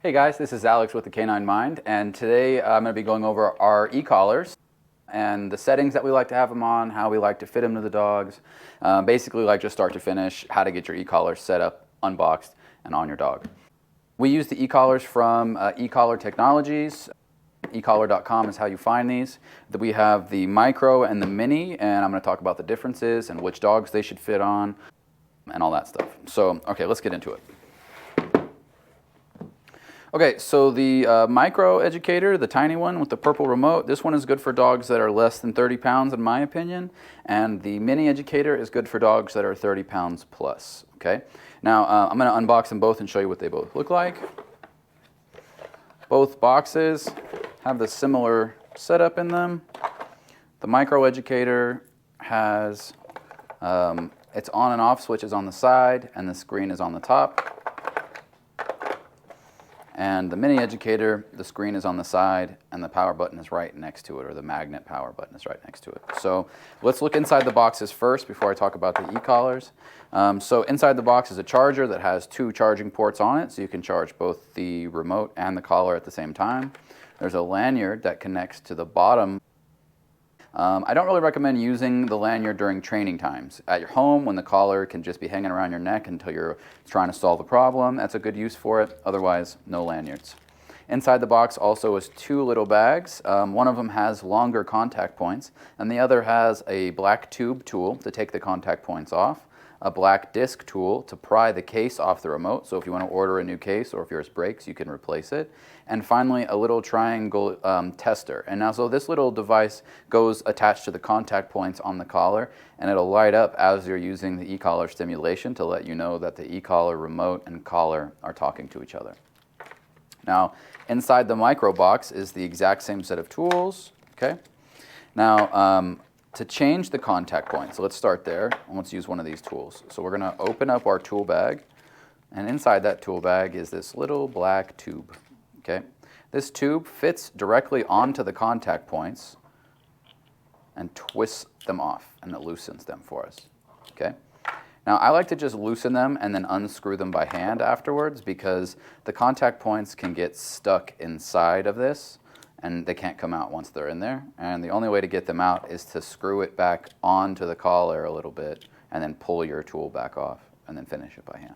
Hey guys, this is Alex with the Canine Mind, and today I'm going to be going over our e-collars and the settings that we like to have them on, how we like to fit them to the dogs, basically like just start to finish, how to get your e-collars set up, unboxed, and on your dog. We use the e-collars from ECOLLAR Technologies. ECOLLAR.com is how you find these. We have the Micro and the Mini, and I'm going to talk about the differences and which dogs they should fit on and all that stuff. So, okay, let's get into it. Okay, so the Micro Educator, the tiny one with the purple remote, this one is good for dogs that are less than 30 pounds in my opinion, and the Mini Educator is good for dogs that are 30 pounds plus, okay? Now, I'm going to unbox them both and show you what they both look like. Both boxes have the similar setup in them. The Micro Educator has its on and off switches on the side, and the screen is on the top. And the Mini Educator, the screen is on the side and the power button is right next to it, or the magnet power button is right next to it. So let's look inside the boxes first before I talk about the e-collars. So inside the box is a charger that has 2 charging ports on it, so you can charge both the remote and the collar at the same time. There's a lanyard that connects to the bottom. I don't really recommend using the lanyard during training times. At your home, when the collar can just be hanging around your neck until you're trying to solve a problem, that's a good use for it. Otherwise, no lanyards. Inside the box also is 2 little bags. One of them has longer contact points, and the other has a black tube tool to take the contact points off, a black disc tool to pry the case off the remote, so if you want to order a new case or if yours breaks, you can replace it. And finally, a little triangle tester. And now, so this little device goes attached to the contact points on the collar, and it'll light up as you're using the e-collar stimulation to let you know that the e-collar remote and collar are talking to each other. Now, inside the micro box is the exact same set of tools, okay? Now, to change the contact point, so let's start there, and let's use one of these tools. So we're going to open up our tool bag, and inside that tool bag is this little black tube, okay? This tube fits directly onto the contact points and twists them off, and it loosens them for us, okay? Now, I like to just loosen them and then unscrew them by hand afterwards because the contact points can get stuck inside of this, and they can't come out once they're in there. And the only way to get them out is to screw it back onto the collar a little bit and then pull your tool back off and then finish it by hand.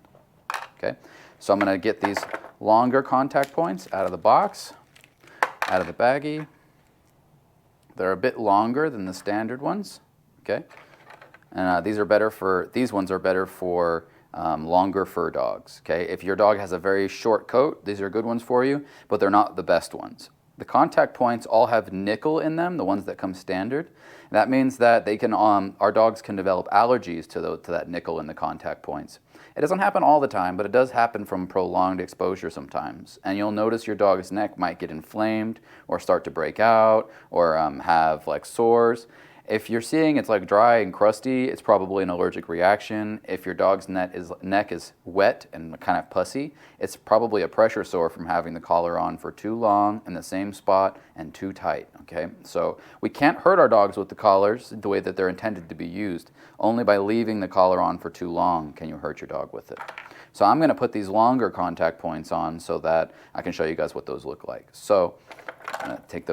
Okay, so I'm going to get these longer contact points out of the box, out of the baggie. They're a bit longer than the standard ones. Okay, and these ones are better for longer fur dogs. Okay, if your dog has a very short coat, these are good ones for you, but they're not the best ones. The contact points all have nickel in them, the ones that come standard. That means that they can, our dogs can develop allergies to that nickel in the contact points. It doesn't happen all the time, but it does happen from prolonged exposure sometimes. And you'll notice your dog's neck might get inflamed or start to break out or have like sores. If you're seeing it's like dry and crusty, it's probably an allergic reaction. If your dog's neck is wet and kind of pussy, it's probably a pressure sore from having the collar on for too long in the same spot and too tight, okay? So we can't hurt our dogs with the collars the way that they're intended to be used. Only by leaving the collar on for too long can you hurt your dog with it. So I'm going to put these longer contact points on so that I can show you guys what those look like. So I'm going to take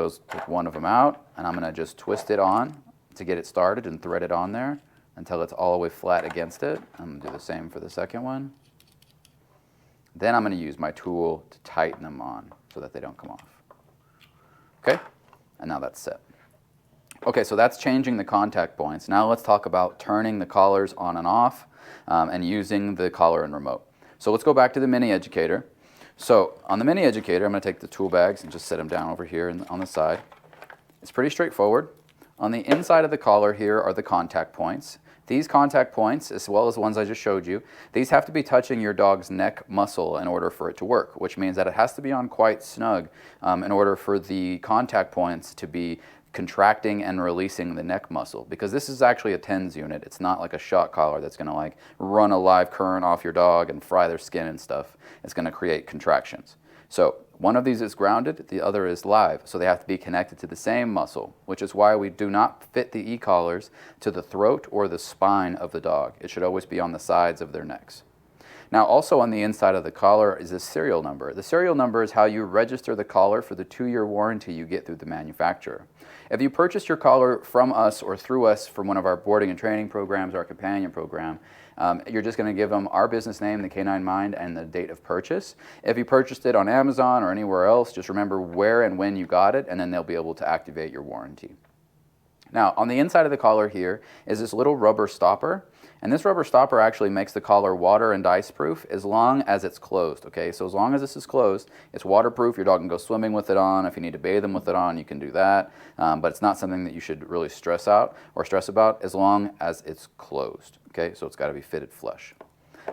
one of them out, and I'm going to just twist it on to get it started and thread it on there until it's all the way flat against it. I'm going to do the same for the second one. Then I'm going to use my tool to tighten them on so that they don't come off. Okay, and now that's set. Okay, so that's changing the contact points. Now let's talk about turning the collars on and off and using the collar and remote. So let's go back to the Mini Educator. So on the Mini Educator, I'm going to take the tool bags and just set them down over here on the side. It's pretty straightforward. On the inside of the collar here are the contact points. These contact points, as well as the ones I just showed you, these have to be touching your dog's neck muscle in order for it to work, which means that it has to be on quite snug in order for the contact points to be contracting and releasing the neck muscle, because this is actually a TENS unit. It's not like a shock collar that's going to like run a live current off your dog and fry their skin and stuff. It's going to create contractions. So one of these is grounded, the other is live, so they have to be connected to the same muscle, which is why we do not fit the e-collars to the throat or the spine of the dog. It should always be on the sides of their necks. Now also on the inside of the collar is a serial number. The serial number is how you register the collar for the 2-year warranty you get through the manufacturer. If you purchase your collar from us or through us from one of our boarding and training programs, our companion program, you're just going to give them our business name, the Canine Mind, and the date of purchase. If you purchased it on Amazon or anywhere else, just remember where and when you got it, and then they'll be able to activate your warranty. Now, on the inside of the collar here is this little rubber stopper, and this rubber stopper actually makes the collar water and ice proof as long as it's closed, okay? So as long as this is closed, it's waterproof. Your dog can go swimming with it on. If you need to bathe them with it on, you can do that, but it's not something that you should really stress out or stress about as long as it's closed, okay? So it's got to be fitted flush.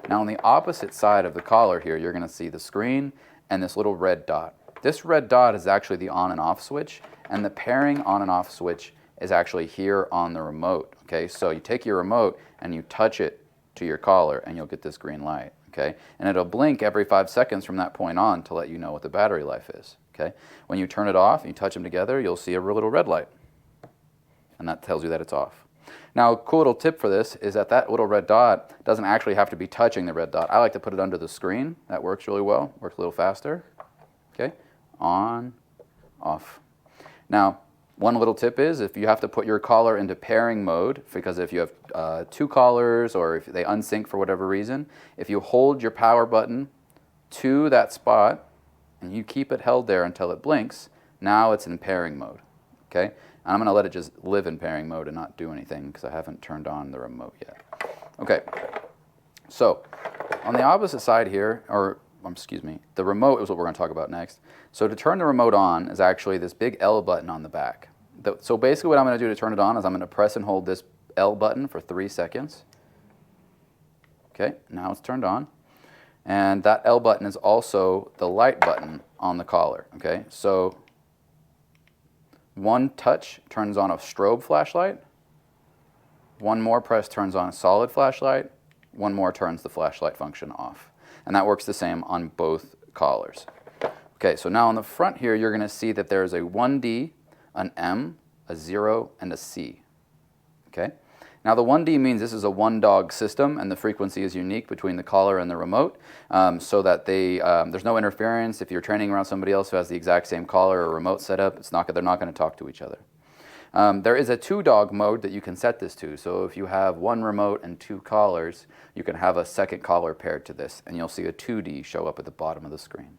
Now, on the opposite side of the collar here, you're going to see the screen and this little red dot. This red dot is actually the on and off switch, and the pairing on and off switch is actually here on the remote, okay? So you take your remote and you touch it to your collar and you'll get this green light, okay? And it'll blink every 5 seconds from that point on to let you know what the battery life is, okay? When you turn it off and you touch them together, you'll see a little red light, and that tells you that it's off. Now, a cool little tip for this is that that little red dot doesn't actually have to be touching the red dot. I like to put it under the screen. That works really well, works a little faster, okay? On, off. Now, one little tip is if you have to put your collar into pairing mode, because if you have 2 collars or if they unsync for whatever reason, if you hold your power button to that spot and you keep it held there until it blinks, now it's in pairing mode, okay? And I'm going to let it just live in pairing mode and not do anything because I haven't turned on the remote yet. Okay, so on the opposite side here, the remote is what we're going to talk about next. So to turn the remote on is actually this big L button on the back. So basically what I'm going to do to turn it on is I'm going to press and hold this L button for 3 seconds. Okay, now it's turned on. And that L button is also the light button on the collar. Okay, so one touch turns on a strobe flashlight. One more press turns on a solid flashlight. One more turns the flashlight function off. And that works the same on both collars. Okay, so now on the front here, you're going to see that there's a 1D, an M, a 0, and a C. Okay? Now the 1D means this is a one-dog system, and the frequency is unique between the collar and the remote, so that there's no interference. If you're training around somebody else who has the exact same collar or remote setup, they're not going to talk to each other. There is a 2-dog mode that you can set this to. So if you have 1 remote and 2 collars, you can have a second collar paired to this, and you'll see a 2D show up at the bottom of the screen.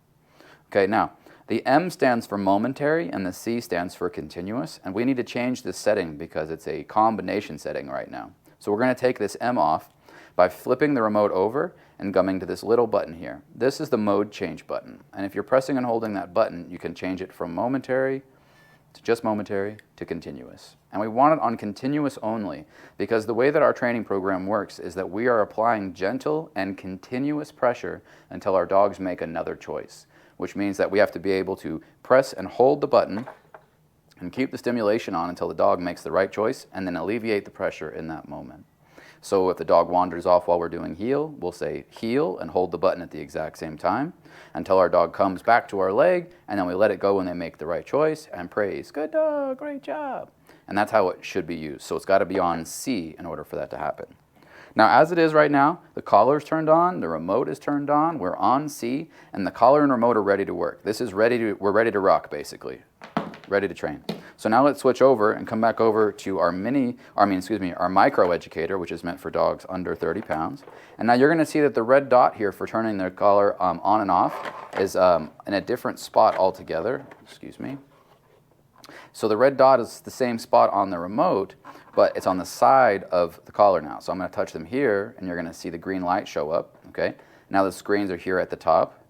Okay, now, the M stands for momentary and the C stands for continuous, and we need to change this setting because it's a combination setting right now. So we're going to take this M off by flipping the remote over and coming to this little button here. This is the mode change button, and if you're pressing and holding that button, you can change it from momentary to just momentary to continuous. And we want it on continuous only because the way that our training program works is that we are applying gentle and continuous pressure until our dogs make another choice, which means that we have to be able to press and hold the button and keep the stimulation on until the dog makes the right choice and then alleviate the pressure in that moment. So if the dog wanders off while we're doing heel, we'll say heel and hold the button at the exact same time until our dog comes back to our leg, and then we let it go when they make the right choice and praise, good dog, great job. And that's how it should be used. So it's got to be on C in order for that to happen. Now, as it is right now, the collar's turned on, the remote is turned on, we're on C, and the collar and remote are ready to work. We're ready to rock, basically, ready to train. So now let's switch over and come back over to our Micro Educator, which is meant for dogs under 30 pounds. And now you're going to see that the red dot here for turning the collar on and off is in a different spot altogether. Excuse me. So the red dot is the same spot on the remote, but it's on the side of the collar now. So I'm going to touch them here, and you're going to see the green light show up. Okay. Now the screens are here at the top.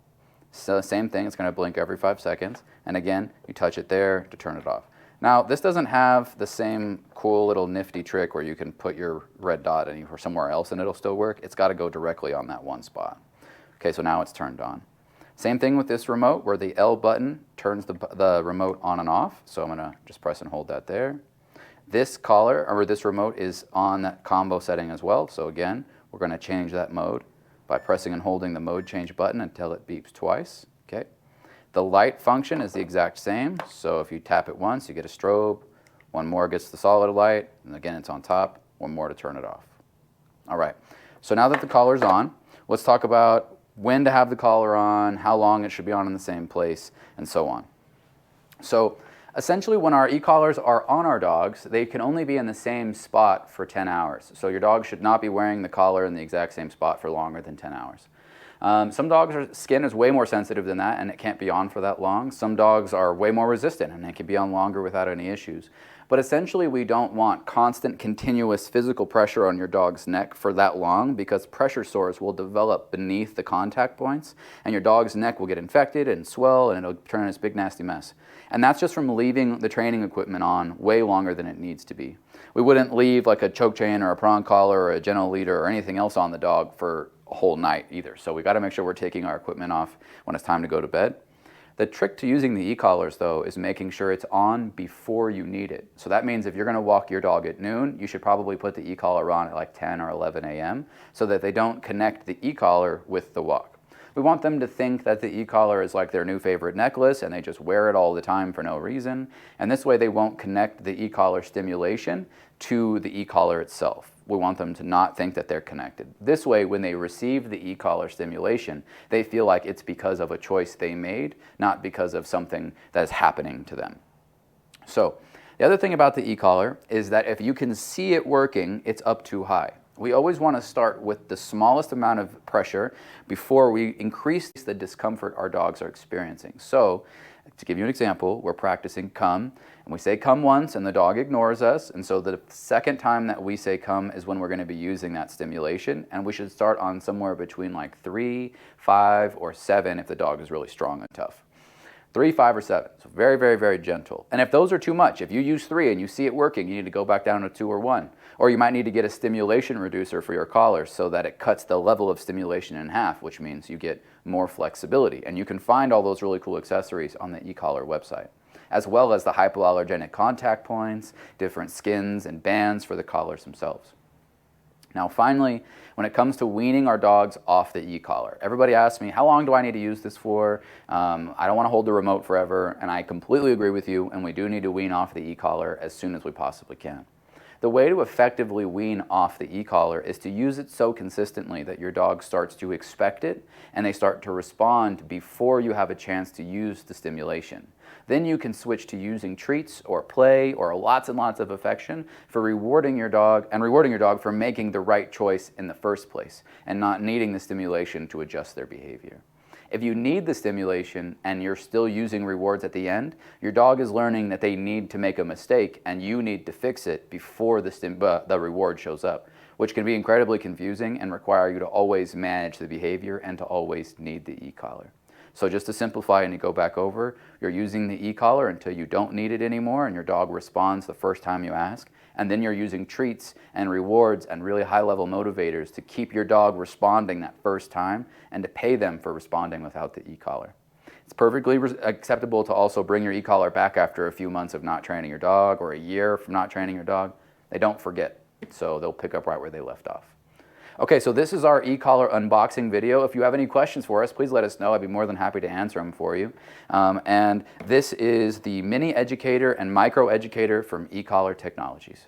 So same thing, it's going to blink every 5 seconds. And again, you touch it there to turn it off. Now, this doesn't have the same cool little nifty trick where you can put your red dot anywhere somewhere else and it'll still work. It's got to go directly on that one spot. Okay, so now it's turned on. Same thing with this remote where the L button turns the remote on and off. So I'm going to just press and hold that there. This collar, or this remote, is on that combo setting as well. So again, we're going to change that mode by pressing and holding the mode change button until it beeps twice. Okay. The light function is the exact same, so if you tap it once, you get a strobe, one more gets the solid light, and again it's on top, one more to turn it off. All right, so now that the collar's on, Let's talk about when to have the collar on, how long it should be on in the same place, and so on. So essentially, when our e-collars are on our dogs, they can only be in the same spot for 10 hours. So your dog should not be wearing the collar in the exact same spot for longer than 10 hours. Some dogs' skin is way more sensitive than that, and it can't be on for that long. Some dogs are way more resistant, and it can be on longer without any issues. But essentially, we don't want constant, continuous physical pressure on your dog's neck for that long, because pressure sores will develop beneath the contact points, and your dog's neck will get infected and swell, and it'll turn into this big nasty mess. And that's just from leaving the training equipment on way longer than it needs to be. We wouldn't leave like a choke chain or a prong collar or a gentle leader or anything else on the dog for a whole night either. So we got to make sure we're taking our equipment off when it's time to go to bed. The trick to using the e-collars, though, is making sure it's on before you need it. So that means if you're going to walk your dog at noon, you should probably put the e-collar on at like 10 or 11 a.m. so that they don't connect the e-collar with the walk. We want them to think that the e-collar is like their new favorite necklace and they just wear it all the time for no reason. And this way they won't connect the e-collar stimulation to the e-collar itself. We want them to not think that they're connected. This way, when they receive the e-collar stimulation, they feel like it's because of a choice they made, not because of something that is happening to them. So the other thing about the e-collar is that if you can see it working, it's up too high. We always want to start with the smallest amount of pressure before we increase the discomfort our dogs are experiencing. So, to give you an example, we're practicing come, and we say come once, and the dog ignores us, and so the second time that we say come is when we're going to be using that stimulation, and we should start on somewhere between like 3, 5, or 7 if the dog is really strong and tough. 3, 5, or 7. So very, very, very gentle. And if those are too much, if you use 3 and you see it working, you need to go back down to 2 or 1. Or you might need to get a stimulation reducer for your collar so that it cuts the level of stimulation in half, which means you get more flexibility. And you can find all those really cool accessories on the e-collar website, as well as the hypoallergenic contact points, different skins and bands for the collars themselves. Now finally, when it comes to weaning our dogs off the e-collar, everybody asks me, how long do I need to use this for? I don't want to hold the remote forever, and I completely agree with you, and we do need to wean off the e-collar as soon as we possibly can. The way to effectively wean off the e-collar is to use it so consistently that your dog starts to expect it and they start to respond before you have a chance to use the stimulation. Then you can switch to using treats or play or lots and lots of affection for rewarding your dog for making the right choice in the first place and not needing the stimulation to adjust their behavior. If you need the stimulation and you're still using rewards at the end, your dog is learning that they need to make a mistake and you need to fix it before the reward shows up, which can be incredibly confusing and require you to always manage the behavior and to always need the e-collar. So just to simplify and to go back over, you're using the e-collar until you don't need it anymore and your dog responds the first time you ask, and then you're using treats and rewards and really high-level motivators to keep your dog responding that first time and to pay them for responding without the e-collar. It's perfectly acceptable to also bring your e-collar back after a few months of not training your dog or a year from not training your dog. They don't forget, so they'll pick up right where they left off. Okay, so this is our e-collar unboxing video. If you have any questions for us, please let us know. I'd be more than happy to answer them for you. And this is the Mini Educator and Micro Educator from ECOLLAR Technologies.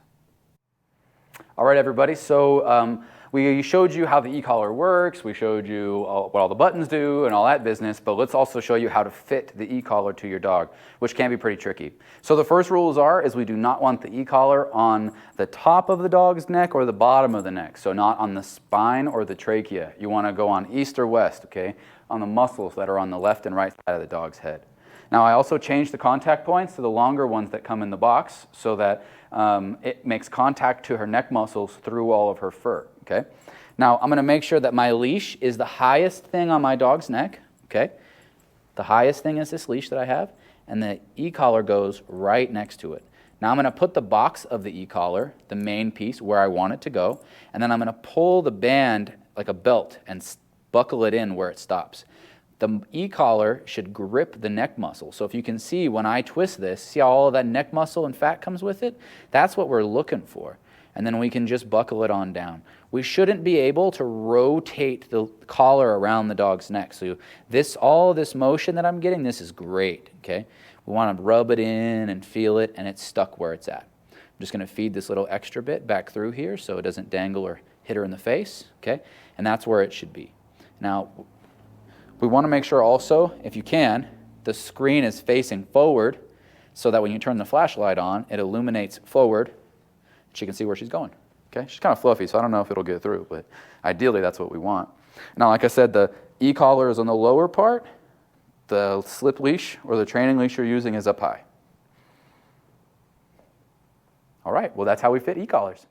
All right, everybody, so we showed you how the e-collar works, we showed you what all the buttons do and all that business, but let's also show you how to fit the e-collar to your dog, which can be pretty tricky. So the first rules is we do not want the e-collar on the top of the dog's neck or the bottom of the neck, so not on the spine or the trachea. You want to go on east or west, okay, on the muscles that are on the left and right side of the dog's head. Now I also changed the contact points to the longer ones that come in the box so that it makes contact to her neck muscles through all of her fur, okay? Now I'm going to make sure that my leash is the highest thing on my dog's neck, okay? The highest thing is this leash that I have, and the e-collar goes right next to it. Now I'm going to put the box of the e-collar, the main piece, where I want it to go, and then I'm going to pull the band like a belt and buckle it in where it stops. The e-collar should grip the neck muscle. So if you can see when I twist this, see how all of that neck muscle and fat comes with it? That's what we're looking for. And then we can just buckle it on down. We shouldn't be able to rotate the collar around the dog's neck. So all this motion that I'm getting, this is great, okay? We want to rub it in and feel it, and it's stuck where it's at. I'm just going to feed this little extra bit back through here so it doesn't dangle or hit her in the face, okay? And that's where it should be. Now, we want to make sure also, if you can, the screen is facing forward so that when you turn the flashlight on, it illuminates forward. She can see where she's going. Okay? She's kind of fluffy, so I don't know if it'll get through, but ideally that's what we want. Now, like I said, the e-collar is on the lower part. The slip leash or the training leash you're using is up high. All right, well, that's how we fit e-collars.